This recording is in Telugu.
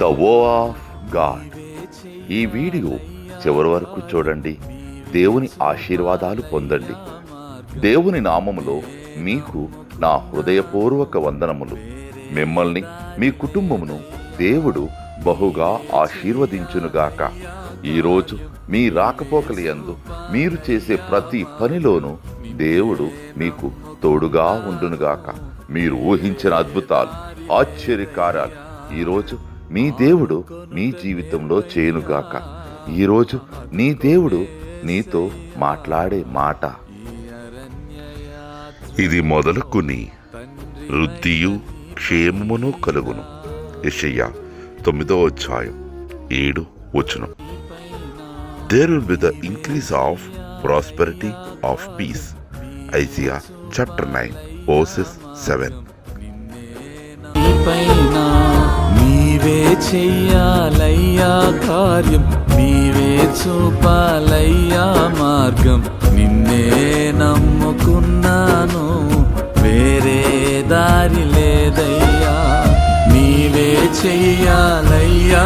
ద వో ఆఫ్ గాడ్. ఈ వీడియో చివరి వరకు చూడండి. దేవుని ఆశీర్వాదాలు పొందండి. దేవుని నామములో మీకు నా హృదయపూర్వక వందనములు. మిమ్మల్ని మీ కుటుంబమును దేవుడు బహుగా ఆశీర్వదించునుగాక. ఈరోజు మీ రాకపోకల యందు మీరు చేసే ప్రతి పనిలోనూ దేవుడు మీకు తోడుగా ఉండునుగాక. మీరు ఊహించిన అద్భుతాలు, ఆశ్చర్యకార్యాలు ఈరోజు మీ దేవుడు మీ జీవితంలో చేయునుగాక. ఈరోజు నీ దేవుడు నీతో మాట్లాడే మాట ఇది మొదలుకుని వృద్ధియు క్షేమమును కలుగును. యెషయా 9:7. There will be the increase of prosperity of peace. Isaiah chapter 9:7. నీవే చెయ్యాలయ్యా కార్యం, నీవే చూపాలయ్యా మార్గం. నిన్నే నమ్ముకున్నాను, వేరే దారి లేదయ్యా. నీవే చెయ్యాలయ్యా